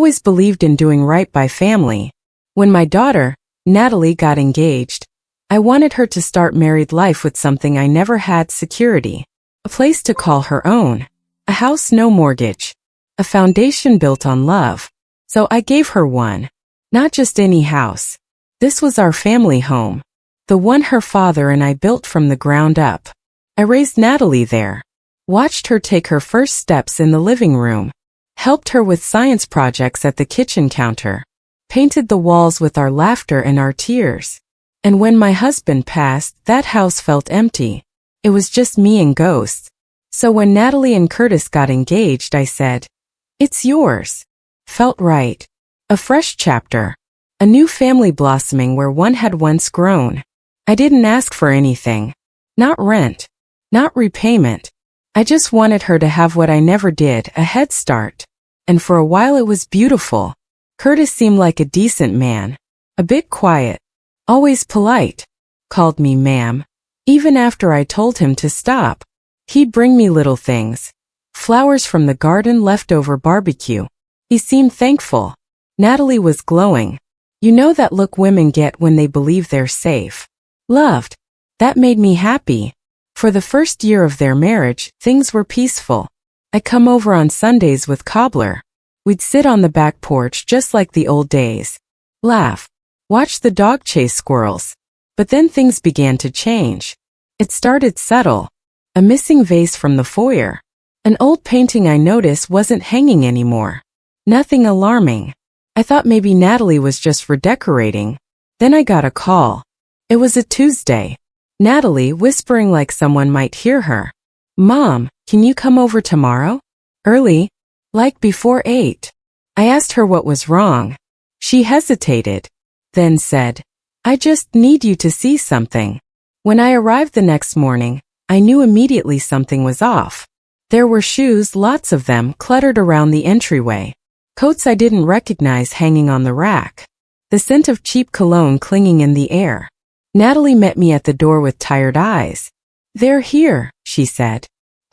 always believed in doing right by family. When my daughter, Natalie, got engaged, I wanted her to start married life with something I never had: security. A place to call her own. A house, no mortgage. A foundation built on love. So I gave her one. Not just any house. This was our family home. The one her father and I built from the ground up. I raised Natalie there. Watched her take her first steps in the living room. Helped her with science projects at the kitchen counter. Painted the walls with our laughter and our tears. And when my husband passed, that house felt empty. It was just me and ghosts. So when Natalie and Curtis got engaged, I said, "It's yours." Felt right. A fresh chapter. A new family blossoming where one had once grown. I didn't ask for anything. Not rent. Not repayment. I just wanted her to have what I never did: a head start. And for a while it was beautiful. Curtis seemed like a decent man. A bit quiet. Always polite. Called me ma'am. Even after I told him to stop. He'd bring me little things. Flowers from the garden, leftover barbecue. He seemed thankful. Natalie was glowing. You know that look women get when they believe they're safe. Loved. That made me happy. For the first year of their marriage, things were peaceful. I'd come over on Sundays with cobbler. We'd sit on the back porch just like the old days. Laugh. Watch the dog chase squirrels. But then things began to change. It started subtle. A missing vase from the foyer. An old painting I noticed wasn't hanging anymore. Nothing alarming. I thought maybe Natalie was just redecorating. Then I got a call. It was a Tuesday. Natalie whispering like someone might hear her. "Mom, can you come over tomorrow? Early? Like before 8. I asked her what was wrong. She hesitated. Then said, "I just need you to see something." When I arrived the next morning, I knew immediately something was off. There were shoes, lots of them, cluttered around the entryway. Coats I didn't recognize hanging on the rack. The scent of cheap cologne clinging in the air. Natalie met me at the door with tired eyes. "They're here," she said.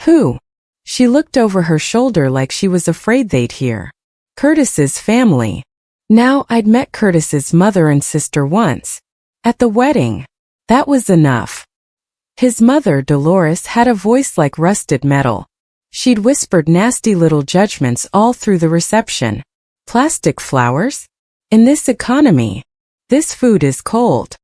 "Who?" She looked over her shoulder like she was afraid they'd hear. "Curtis's family." Now, I'd met Curtis's mother and sister once. At the wedding. That was enough. His mother, Dolores, had a voice like rusted metal. She'd whispered nasty little judgments all through the reception. Plastic flowers? In this economy. This food is cold.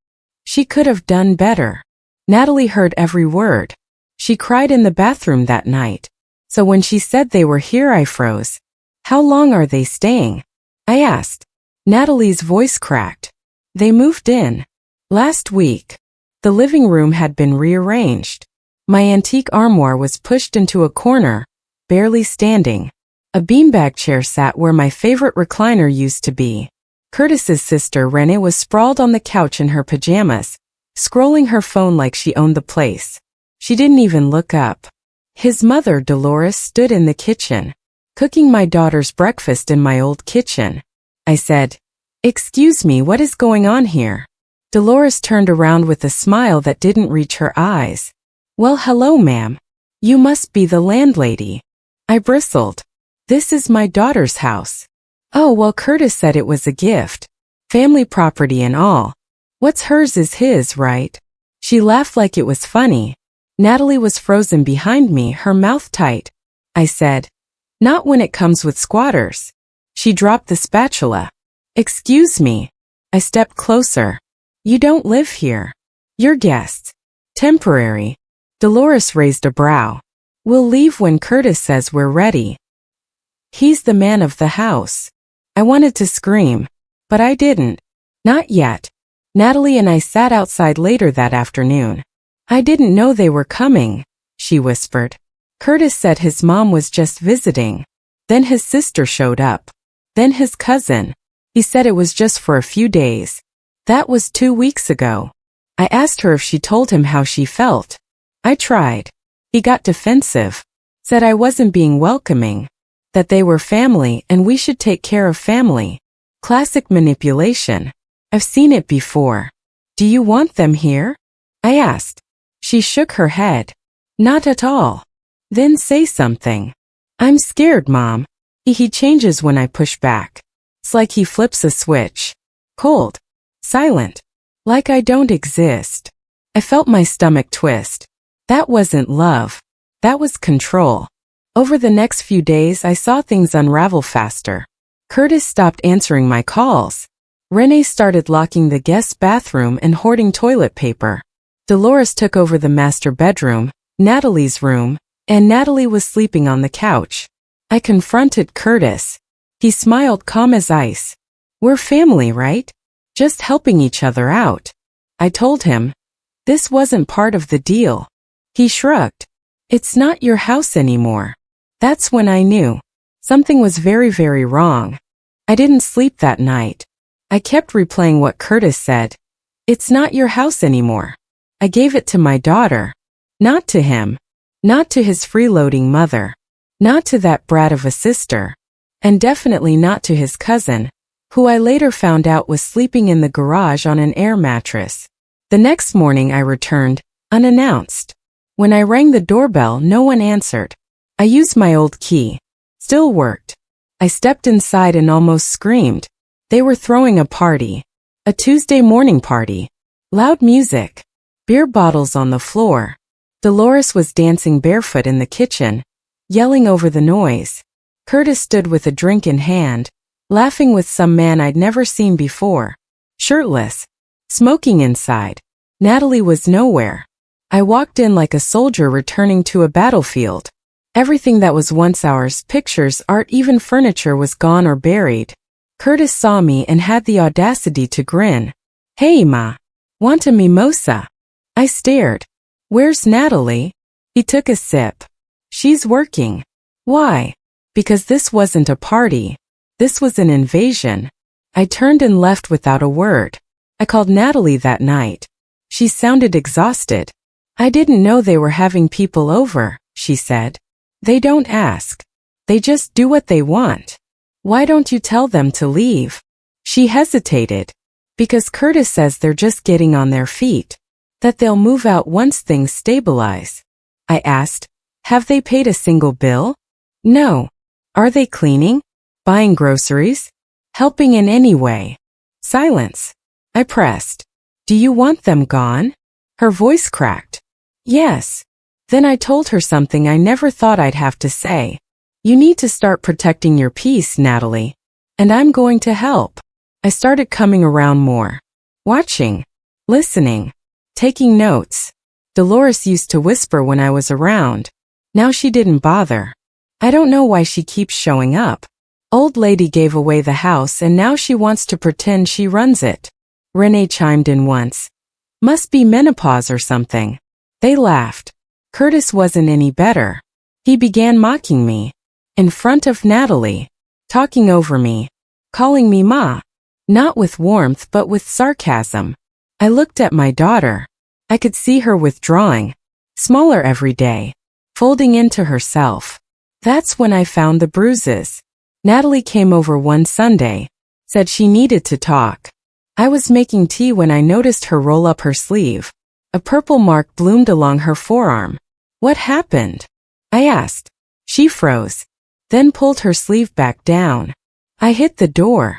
She could have done better. Natalie heard every word. She cried in the bathroom that night. So when she said they were here, I froze. "How long are they staying?" I asked. Natalie's voice cracked. "They moved in last week." The living room had been rearranged. My antique armoire was pushed into a corner, barely standing. A beanbag chair sat where my favorite recliner used to be. Curtis's sister, Renee, was sprawled on the couch in her pajamas, scrolling her phone like she owned the place. She didn't even look up. His mother, Dolores, stood in the kitchen, cooking my daughter's breakfast in my old kitchen. I said, "Excuse me, what is going on here?" Dolores turned around with a smile that didn't reach her eyes. "Well, hello, ma'am. You must be the landlady." I bristled. "This is my daughter's house." "Oh, well, Curtis said it was a gift. Family property and all. What's hers is his, right?" She laughed like it was funny. Natalie was frozen behind me, her mouth tight. I said, "Not when it comes with squatters." She dropped the spatula. "Excuse me." I stepped closer. "You don't live here. You're guests. Temporary." Dolores raised a brow. "We'll leave when Curtis says we're ready. He's the man of the house." I wanted to scream, but I didn't. Not yet. Natalie and I sat outside later that afternoon. "I didn't know they were coming," she whispered. "Curtis said his mom was just visiting. Then his sister showed up. Then his cousin. He said it was just for a few days. That was 2 weeks ago." I asked her if she told him how she felt. I tried. He got defensive. Said I wasn't being welcoming. That they were family and we should take care of family. Classic manipulation. I've seen it before. "Do you want them here?" I asked. She shook her head. "Not at all." "Then say something." "I'm scared, Mom." He changes when I push back. It's like he flips a switch. Cold. Silent. Like I don't exist. I felt my stomach twist. That wasn't love. That was control. Over the next few days, I saw things unravel faster. Curtis stopped answering my calls. Renee started locking the guest bathroom and hoarding toilet paper. Dolores took over the master bedroom, Natalie's room, and Natalie was sleeping on the couch. I confronted Curtis. He smiled calm as ice. We're family, right? Just helping each other out. I told him. This wasn't part of the deal. He shrugged. It's not your house anymore. That's when I knew. Something was very, very wrong. I didn't sleep that night. I kept replaying what Curtis said. It's not your house anymore. I gave it to my daughter. Not to him. Not to his freeloading mother. Not to that brat of a sister. And definitely not to his cousin, who I later found out was sleeping in the garage on an air mattress. The next morning I returned, unannounced. When I rang the doorbell, no one answered. I used my old key. Still worked. I stepped inside and almost screamed. They were throwing a party. A Tuesday morning party. Loud music. Beer bottles on the floor. Dolores was dancing barefoot in the kitchen, yelling over the noise. Curtis stood with a drink in hand, laughing with some man I'd never seen before. Shirtless. Smoking inside. Natalie was nowhere. I walked in like a soldier returning to a battlefield. Everything that was once ours, pictures, art, even furniture, was gone or buried. Curtis saw me and had the audacity to grin. Hey ma. Want a mimosa? I stared. Where's Natalie? He took a sip. She's working. Why? Because this wasn't a party. This was an invasion. I turned and left without a word. I called Natalie that night. She sounded exhausted. I didn't know they were having people over, she said. They don't ask. They just do what they want. Why don't you tell them to leave? She hesitated. Because Curtis says they're just getting on their feet. That they'll move out once things stabilize. I asked, have they paid a single bill? No. Are they cleaning? Buying groceries? Helping in any way? Silence. I pressed. Do you want them gone? Her voice cracked. Yes. Then I told her something I never thought I'd have to say. You need to start protecting your peace, Natalie. And I'm going to help. I started coming around more. Watching. Listening. Taking notes. Dolores used to whisper when I was around. Now she didn't bother. I don't know why she keeps showing up. Old lady gave away the house and now she wants to pretend she runs it. Renee chimed in once. Must be menopause or something. They laughed. Curtis wasn't any better. He began mocking me. In front of Natalie. Talking over me. Calling me Ma. Not with warmth but with sarcasm. I looked at my daughter. I could see her withdrawing. Smaller every day. Folding into herself. That's when I found the bruises. Natalie came over one Sunday. Said she needed to talk. I was making tea when I noticed her roll up her sleeve. A purple mark bloomed along her forearm. What happened? I asked. She froze. Then pulled her sleeve back down. I hit the door.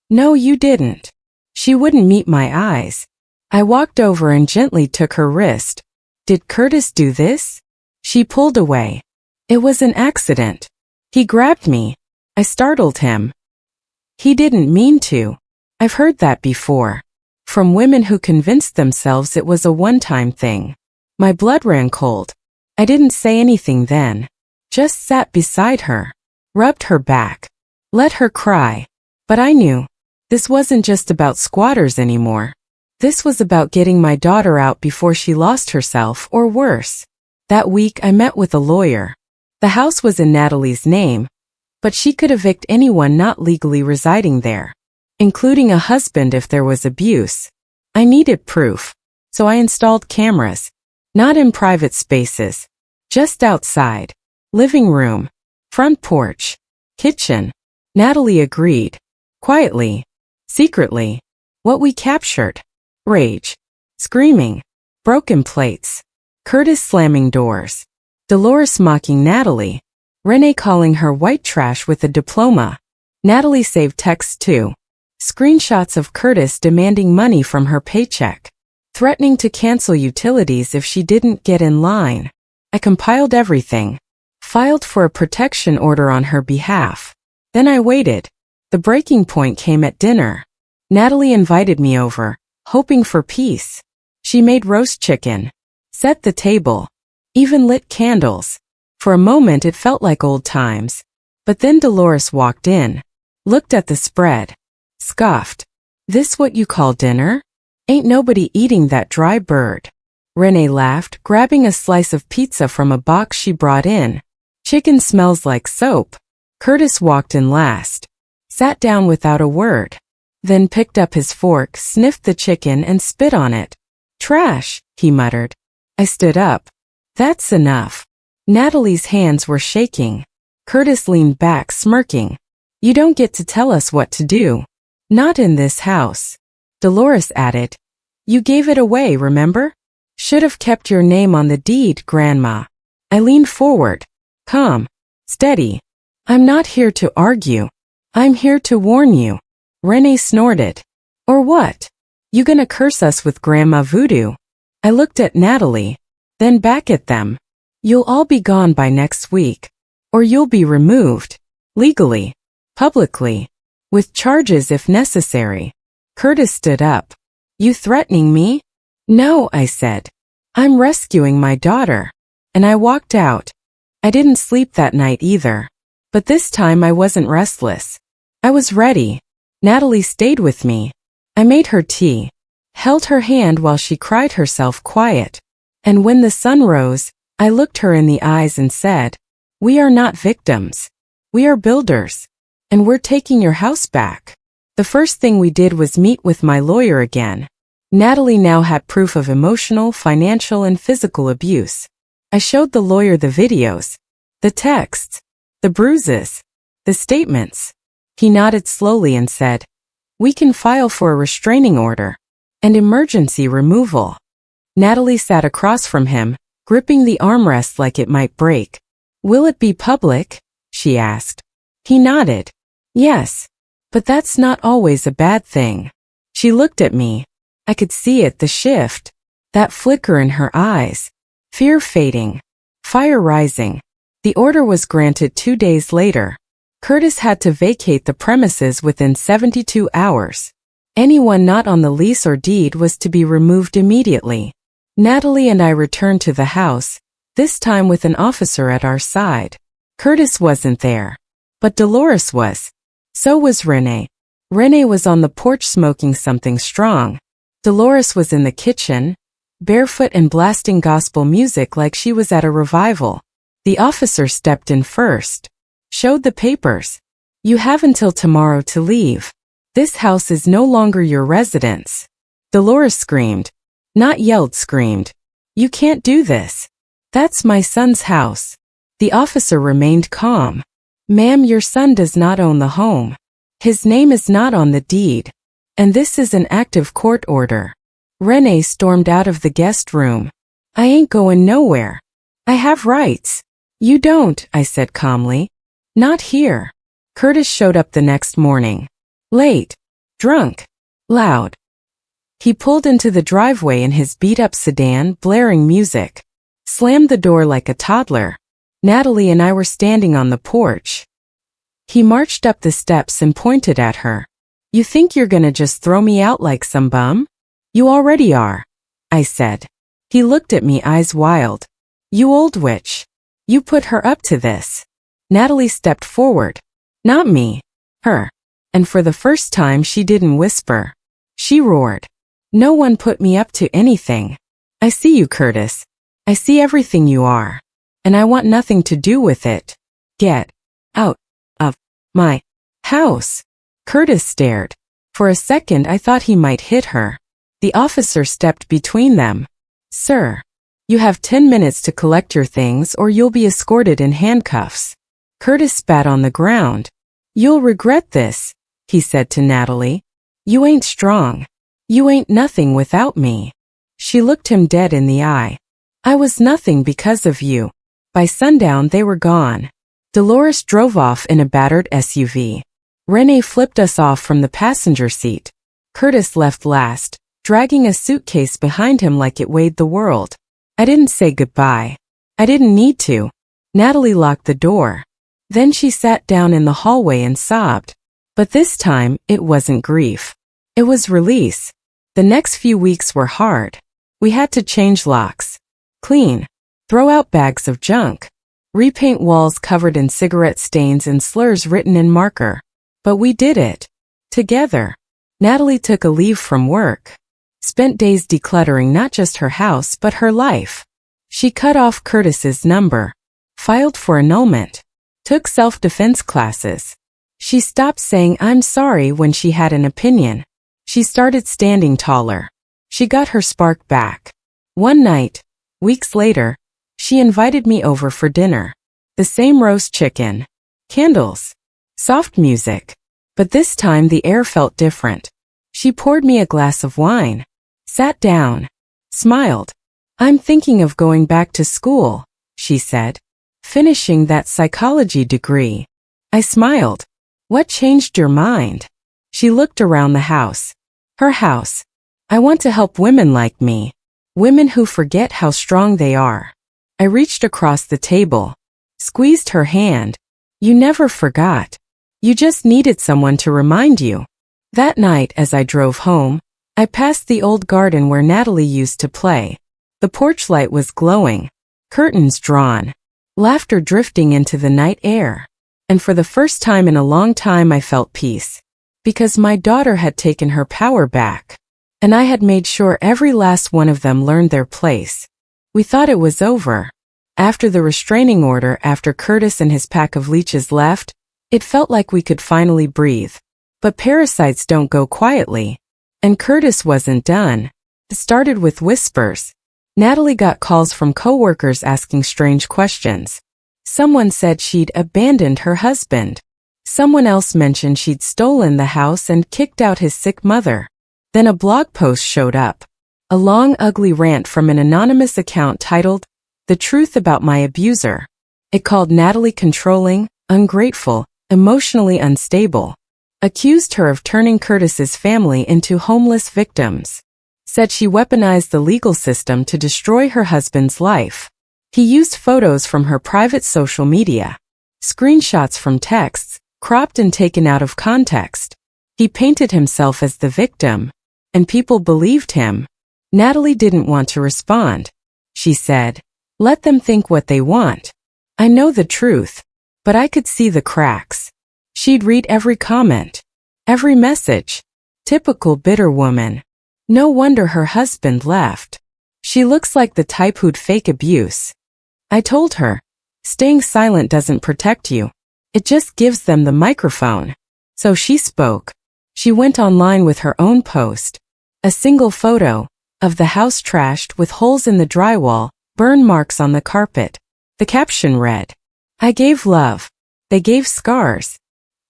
No, you didn't. She wouldn't meet my eyes. I walked over and gently took her wrist. Did Curtis do this? She pulled away. It was an accident. He grabbed me. I startled him. He didn't mean to. I've heard that before. From women who convinced themselves it was a one-time thing. My blood ran cold. I didn't say anything then. Just sat beside her. Rubbed her back. Let her cry. But I knew. This wasn't just about squatters anymore. This was about getting my daughter out before she lost herself or worse. That week I met with a lawyer. The house was in Natalie's name, but she could evict anyone not legally residing there, including a husband if there was abuse. I needed proof, so I installed cameras, not in private spaces, just outside, living room, front porch, kitchen. Natalie agreed, quietly, secretly. What we captured. Rage. Screaming. Broken plates. Curtis slamming doors. Dolores mocking Natalie. Renee calling her white trash with a diploma. Natalie saved texts too. Screenshots of Curtis demanding money from her paycheck, threatening to cancel utilities if she didn't get in line. I compiled everything, filed for a protection order on her behalf. Then I waited. The breaking point came at dinner. Natalie invited me over, hoping for peace. She made roast chicken, set the table, even lit candles. For a moment it felt like old times. But then Dolores walked in, looked at the spread, scoffed. "This what you call dinner? Ain't nobody eating that dry bird." Renee laughed, grabbing a slice of pizza from a box she brought in. "Chicken smells like soap." Curtis walked in last, sat down without a word, then picked up his fork, sniffed the chicken and spit on it. "Trash," he muttered. I stood up. "That's enough." Natalie's hands were shaking. Curtis leaned back, smirking. "You don't get to tell us what to do. Not in this house." Dolores added, "You gave it away, remember? Should have kept your name on the deed, Grandma." I leaned forward. Calm. Steady. "I'm not here to argue. I'm here to warn you." Renee snorted. "Or what? You gonna curse us with Grandma Voodoo?" I looked at Natalie, then back at them. "You'll all be gone by next week. Or you'll be removed. Legally. Publicly. With charges if necessary." Curtis stood up. "You threatening me?" "No," I said. "I'm rescuing my daughter." And I walked out. I didn't sleep that night either. But this time I wasn't restless. I was ready. Natalie stayed with me. I made her tea, held her hand while she cried herself quiet. And when the sun rose, I looked her in the eyes and said, "We are not victims. We are builders. And we're taking your house back." The first thing we did was meet with my lawyer again. Natalie now had proof of emotional, financial, and physical abuse. I showed the lawyer the videos, the texts, the bruises, the statements. He nodded slowly and said, "We can file for a restraining order and emergency removal." Natalie sat across from him, gripping the armrest like it might break. "Will it be public?" she asked. He nodded. "Yes. But that's not always a bad thing." She looked at me. I could see it, the shift, that flicker in her eyes. Fear fading, fire rising. The order was granted 2 days later. Curtis had to vacate the premises within 72 hours. Anyone not on the lease or deed was to be removed immediately. Natalie and I returned to the house, this time with an officer at our side. Curtis wasn't there, but Dolores was. So was Renee. Renee was on the porch smoking something strong. Dolores was in the kitchen, barefoot and blasting gospel music like she was at a revival. The officer stepped in first, showed the papers. "You have until tomorrow to leave. This house is no longer your residence." Dolores screamed. Not yelled, screamed. "You can't do this. That's my son's house." The officer remained calm. "Ma'am, your son does not own the home. His name is not on the deed. And this is an active court order." Renee stormed out of the guest room. "I ain't going nowhere. I have rights." "You don't," I said calmly. "Not here." Curtis showed up the next morning. Late. Drunk. Loud. He pulled into the driveway in his beat-up sedan, blaring music. Slammed the door like a toddler. Natalie and I were standing on the porch. He marched up the steps and pointed at her. "You think you're gonna just throw me out like some bum? You already are," I said. He looked at me, eyes wild. "You old witch. You put her up to this." Natalie stepped forward. "Not me. Her." And for the first time she didn't whisper. She roared. "No one put me up to anything. I see you, Curtis. I see everything you are. And I want nothing to do with it. Get out of my house." Curtis stared. For a second I thought he might hit her. The officer stepped between them. "Sir, you have 10 minutes to collect your things or you'll be escorted in handcuffs." Curtis spat on the ground. "You'll regret this," he said to Natalie. "You ain't strong. You ain't nothing without me." She looked him dead in the eye. "I was nothing because of you." By sundown they were gone. Dolores drove off in a battered SUV. Renee flipped us off from the passenger seat. Curtis left last, dragging a suitcase behind him like it weighed the world. I didn't say goodbye. I didn't need to. Natalie locked the door. Then she sat down in the hallway and sobbed. But this time, it wasn't grief. It was release. The next few weeks were hard. We had to change locks, clean, throw out bags of junk, repaint walls covered in cigarette stains and slurs written in marker. But we did it. Together. Natalie took a leave from work. Spent days decluttering not just her house but her life. She cut off Curtis's number. Filed for annulment. Took self-defense classes. She stopped saying I'm sorry when she had an opinion. She started standing taller. She got her spark back. One night, weeks later, she invited me over for dinner. The same roast chicken. Candles. Soft music. But this time the air felt different. She poured me a glass of wine. Sat down. Smiled. I'm thinking of going back to school, she said. Finishing that psychology degree. I smiled. What changed your mind? She looked around the house. Her house. I want to help women like me. Women who forget how strong they are. I reached across the table. Squeezed her hand. You never forgot. You just needed someone to remind you. That night as I drove home, I passed the old garden where Natalie used to play. The porch light was glowing. Curtains drawn. Laughter drifting into the night air. And for the first time in a long time I felt peace. Because my daughter had taken her power back. And I had made sure every last one of them learned their place. We thought it was over. After the restraining order, after Curtis and his pack of leeches left, it felt like we could finally breathe. But parasites don't go quietly. And Curtis wasn't done. It started with whispers. Natalie got calls from coworkers asking strange questions. Someone said she'd abandoned her husband. Someone else mentioned she'd stolen the house and kicked out his sick mother. Then a blog post showed up. A long, ugly rant from an anonymous account titled, The Truth About My Abuser. It called Natalie controlling, ungrateful, emotionally unstable. Accused her of turning Curtis's family into homeless victims. Said she weaponized the legal system to destroy her husband's life. He used photos from her private social media. Screenshots from texts, cropped and taken out of context. He painted himself as the victim. And people believed him. Natalie didn't want to respond. She said, let them think what they want. I know the truth. But I could see the cracks. She'd read every comment. Every message. Typical bitter woman. No wonder her husband left. She looks like the type who'd fake abuse. I told her, staying silent doesn't protect you. It just gives them the microphone. So she spoke. She went online with her own post. A single photo of the house trashed with holes in the drywall, burn marks on the carpet. The caption read, I gave love. They gave scars.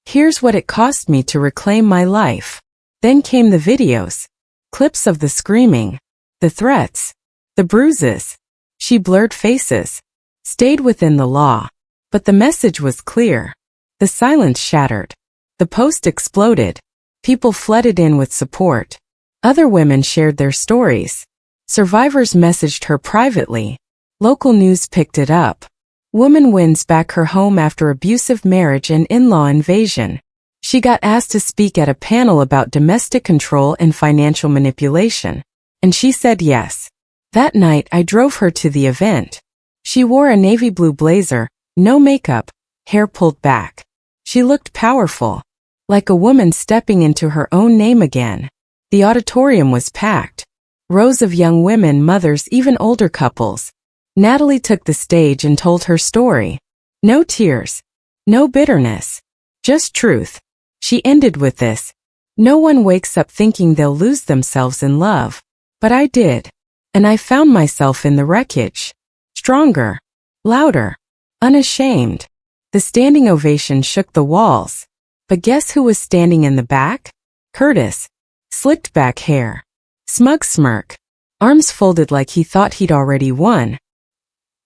Here's what it cost me to reclaim my life. Then came the videos. Clips of the screaming. The threats. The bruises. She blurred faces. Stayed within the law. But the message was clear. The silence shattered. The post exploded. People flooded in with support. Other women shared their stories. Survivors messaged her privately. Local news picked it up. Woman wins back her home after abusive marriage and in-law invasion. She got asked to speak at a panel about domestic control and financial manipulation. And she said yes. That night I drove her to the event. She wore a navy blue blazer, no makeup, hair pulled back. She looked powerful. Like a woman stepping into her own name again. The auditorium was packed. Rows of young women, mothers, even older couples. Natalie took the stage and told her story. No tears. No bitterness. Just truth. She ended with this. No one wakes up thinking they'll lose themselves in love. But I did. And I found myself in the wreckage. Stronger. Louder. Unashamed. The standing ovation shook the walls. But guess who was standing in the back? Curtis. Slicked back hair. Smug smirk. Arms folded like he thought he'd already won.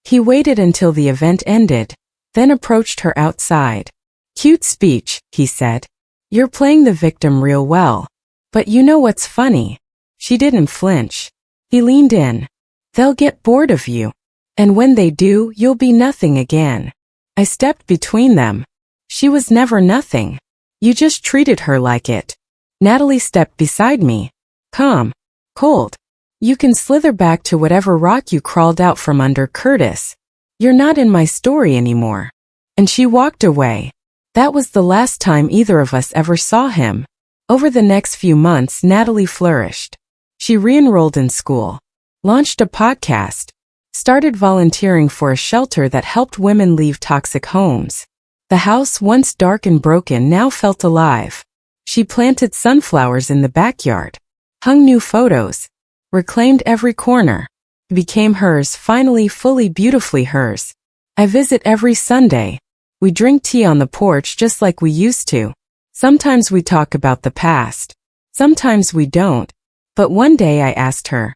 He waited until the event ended, then approached her outside. Cute speech, he said. You're playing the victim real well. But you know what's funny? She didn't flinch. He leaned in. They'll get bored of you. And when they do, you'll be nothing again. I stepped between them. She was never nothing. You just treated her like it. Natalie stepped beside me. Calm. Cold. You can slither back to whatever rock you crawled out from under, Curtis. You're not in my story anymore. And she walked away. That was the last time either of us ever saw him. Over the next few months, Natalie flourished. She re-enrolled in school, launched a podcast, started volunteering for a shelter that helped women leave toxic homes. The house, once dark and broken, now felt alive. She planted sunflowers in the backyard, hung new photos, reclaimed every corner. It became hers, finally, fully, beautifully hers. I visit every Sunday. We drink tea on the porch just like we used to. Sometimes we talk about the past. Sometimes we don't. But one day I asked her,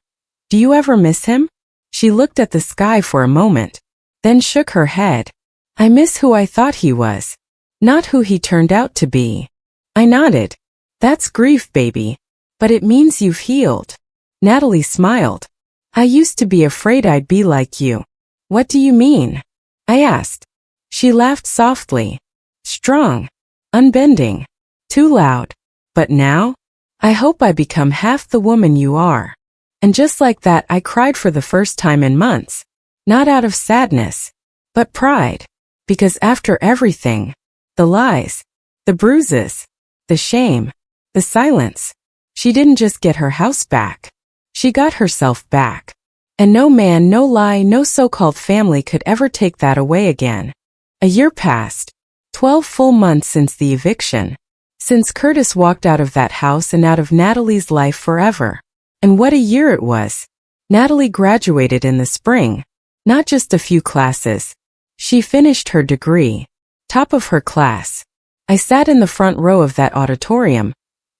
"Do you ever miss him?" She looked at the sky for a moment, then shook her head. I miss who I thought he was, not who he turned out to be. I nodded. That's grief, baby. But it means you've healed. Natalie smiled. I used to be afraid I'd be like you. What do you mean? I asked. She laughed softly. Strong. Unbending. Too loud. But now? I hope I become half the woman you are. And just like that, I cried for the first time in months. Not out of sadness, but pride. Because after everything, the lies, the bruises, the shame, the silence, she didn't just get her house back. She got herself back. And no man, no lie, no so-called family could ever take that away again. A year passed. 12 full months since the eviction. Since Curtis walked out of that house and out of Natalie's life forever. And what a year it was. Natalie graduated in the spring. Not just a few classes. She finished her degree. Top of her class. I sat in the front row of that auditorium,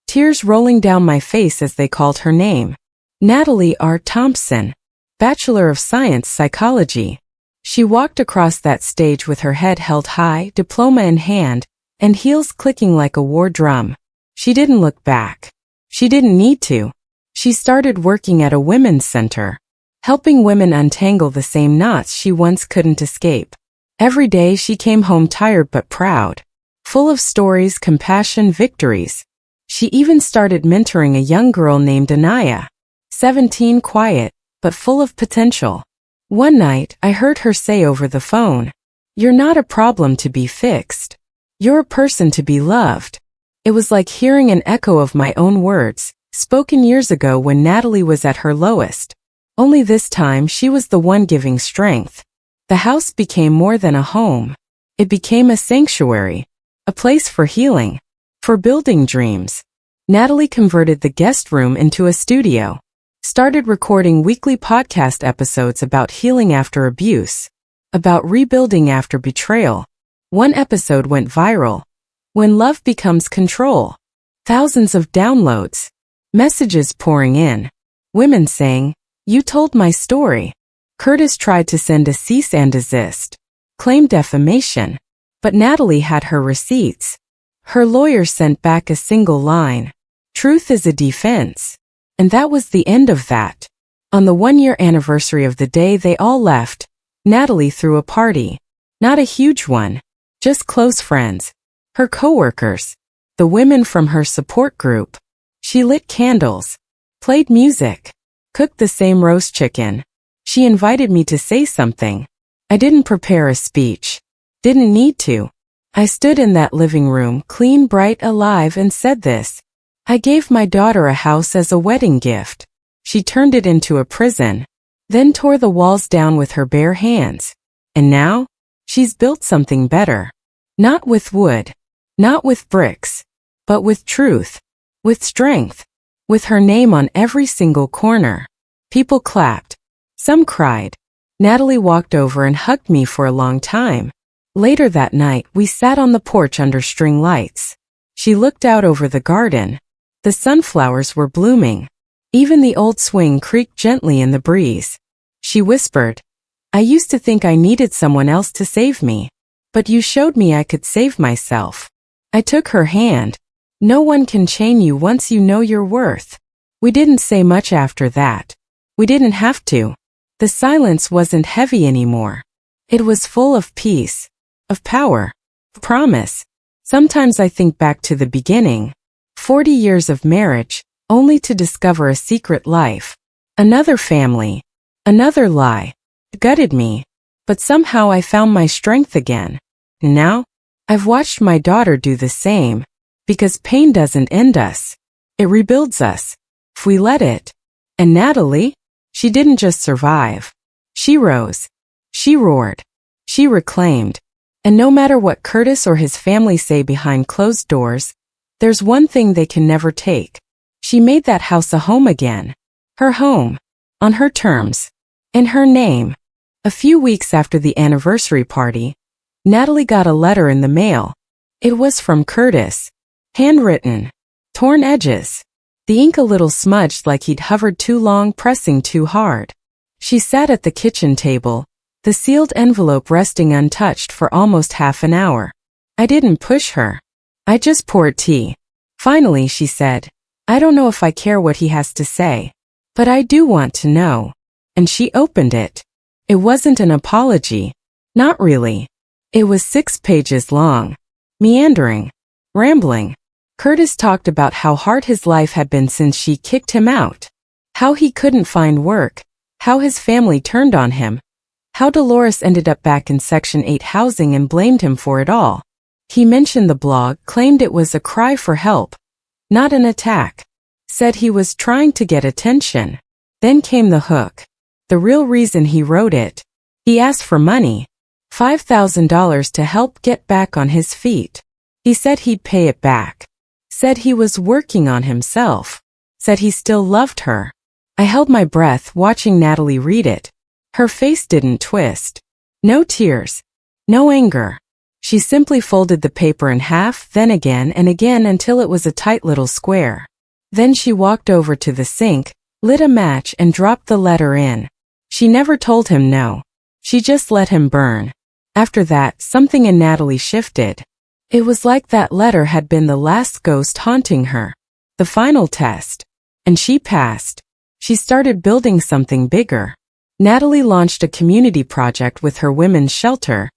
tears rolling down my face as they called her name. Natalie R. Thompson, Bachelor of Science Psychology. She walked across that stage with her head held high, diploma in hand, and heels clicking like a war drum. She didn't look back. She didn't need to. She started working at a women's center, helping women untangle the same knots she once couldn't escape. Every day she came home tired but proud, full of stories, compassion, victories. She even started mentoring a young girl named Anaya, 17, quiet, but full of potential. One night, I heard her say over the phone, "You're not a problem to be fixed. You're a person to be loved." It was like hearing an echo of my own words, spoken years ago when Natalie was at her lowest. Only this time she was the one giving strength. The house became more than a home. It became a sanctuary, a place for healing, for building dreams. Natalie converted the guest room into a studio, started recording weekly podcast episodes about healing after abuse, about rebuilding after betrayal. One episode went viral. When Love Becomes Control. Thousands of downloads. Messages pouring in. Women saying, "You told my story." Curtis tried to send a cease and desist, claimed defamation. But Natalie had her receipts. Her lawyer sent back a single line. Truth is a defense. And that was the end of that. On the 1-year anniversary of the day they all left, Natalie threw a party. Not a huge one. Just close friends. Her coworkers. The women from her support group. She lit candles. Played music. Cooked the same roast chicken. She invited me to say something. I didn't prepare a speech. Didn't need to. I stood in that living room, clean, bright, alive, and said this. I gave my daughter a house as a wedding gift. She turned it into a prison, then tore the walls down with her bare hands. And now, she's built something better. Not with wood, not with bricks, but with truth, with strength, with her name on every single corner. People clapped. Some cried. Natalie walked over and hugged me for a long time. Later that night, we sat on the porch under string lights. She looked out over the garden. The sunflowers were blooming. Even the old swing creaked gently in the breeze. She whispered, I used to think I needed someone else to save me. But you showed me I could save myself. I took her hand. No one can chain you once you know your worth. We didn't say much after that. We didn't have to. The silence wasn't heavy anymore. It was full of peace, of power, of promise. Sometimes I think back to the beginning. 40 years of marriage, only to discover a secret life. Another family. Another lie. It gutted me. But somehow I found my strength again. And now, I've watched my daughter do the same. Because pain doesn't end us. It rebuilds us. If we let it. And Natalie? She didn't just survive. She rose. She roared. She reclaimed. And no matter what Curtis or his family say behind closed doors, there's one thing they can never take. She made that house a home again. Her home. On her terms. In her name. A few weeks after the anniversary party, Natalie got a letter in the mail. It was from Curtis. Handwritten. Torn edges. The ink a little smudged like he'd hovered too long pressing too hard. She sat at the kitchen table, the sealed envelope resting untouched for almost half an hour. I didn't push her. I just poured tea. Finally, she said, I don't know if I care what he has to say. But I do want to know. And she opened it. It wasn't an apology. Not really. It was 6 pages long. Meandering. Rambling. Curtis talked about how hard his life had been since she kicked him out. How he couldn't find work. How his family turned on him. How Dolores ended up back in Section 8 housing and blamed him for it all. He mentioned the blog, claimed it was a cry for help. Not an attack. Said he was trying to get attention. Then came the hook. The real reason he wrote it. He asked for money. $5,000 to help get back on his feet. He said he'd pay it back. Said he was working on himself. Said he still loved her. I held my breath watching Natalie read it. Her face didn't twist. No tears. No anger. She simply folded the paper in half, then again and again until it was a tight little square. Then she walked over to the sink, lit a match and dropped the letter in. She never told him no. She just let him burn. After that, something in Natalie shifted. It was like that letter had been the last ghost haunting her. The final test. And she passed. She started building something bigger. Natalie launched a community project with her women's shelter.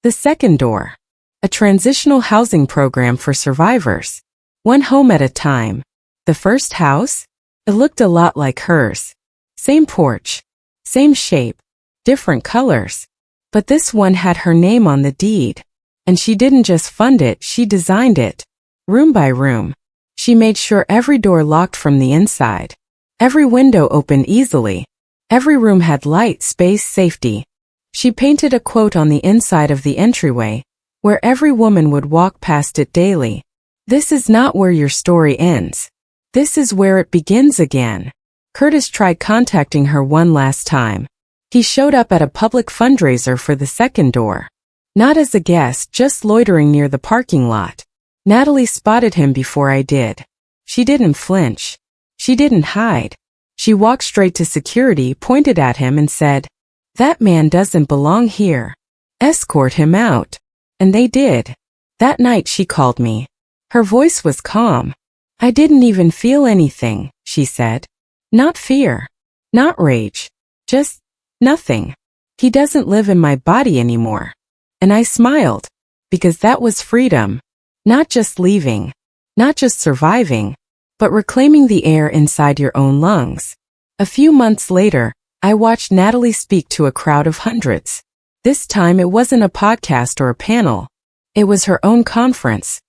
The Second Door. A transitional housing program for survivors. One home at a time. The first house? It looked a lot like hers. Same porch. Same shape. Different colors. But this one had her name on the deed. And she didn't just fund it, she designed it. Room by room. She made sure every door locked from the inside. Every window opened easily. Every room had light, space, safety. She painted a quote on the inside of the entryway, where every woman would walk past it daily. This is not where your story ends. This is where it begins again. Curtis tried contacting her one last time. He showed up at a public fundraiser for the Second Door. Not as a guest, just loitering near the parking lot. Natalie spotted him before I did. She didn't flinch. She didn't hide. She walked straight to security, pointed at him and said, "That man doesn't belong here. Escort him out." And they did. That night she called me. Her voice was calm. I didn't even feel anything, she said. Not fear. Not rage. Just nothing. He doesn't live in my body anymore. And I smiled. Because that was freedom. Not just leaving. Not just surviving. But reclaiming the air inside your own lungs. A few months later, I watched Natalie speak to a crowd of hundreds. This time it wasn't a podcast or a panel. It was her own conference.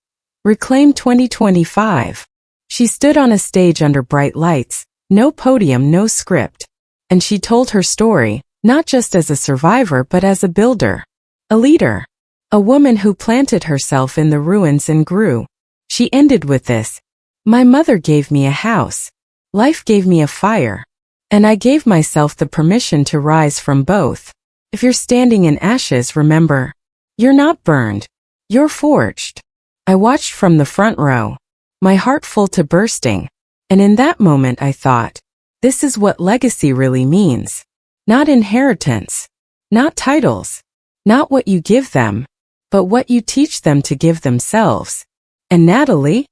Reclaim 2025. She stood on a stage under bright lights, no podium, no script. And she told her story, not just as a survivor but as a builder. A leader. A woman who planted herself in the ruins and grew. She ended with this. My mother gave me a house. Life gave me a fire. And I gave myself the permission to rise from both. If you're standing in ashes, remember, you're not burned. You're forged. I watched from the front row, my heart full to bursting. And in that moment I thought, this is what legacy really means. Not inheritance. Not titles. Not what you give them. But what you teach them to give themselves. And Natalie?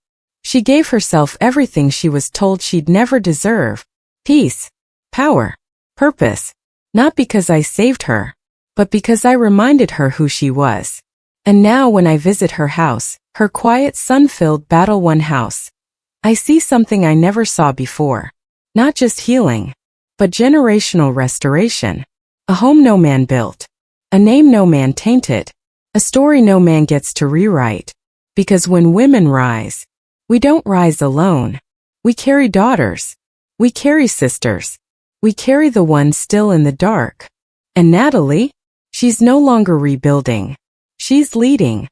She gave herself everything she was told she'd never deserve. Peace, power, purpose. Not because I saved her, but because I reminded her who she was. And now when I visit her house, her quiet, sun-filled, battle-won house, I see something I never saw before. Not just healing, but generational restoration. A home no man built. A name no man tainted. A story no man gets to rewrite. Because when women rise, we don't rise alone. We carry daughters. We carry sisters. We carry the ones still in the dark. And Natalie? She's no longer rebuilding. She's leading.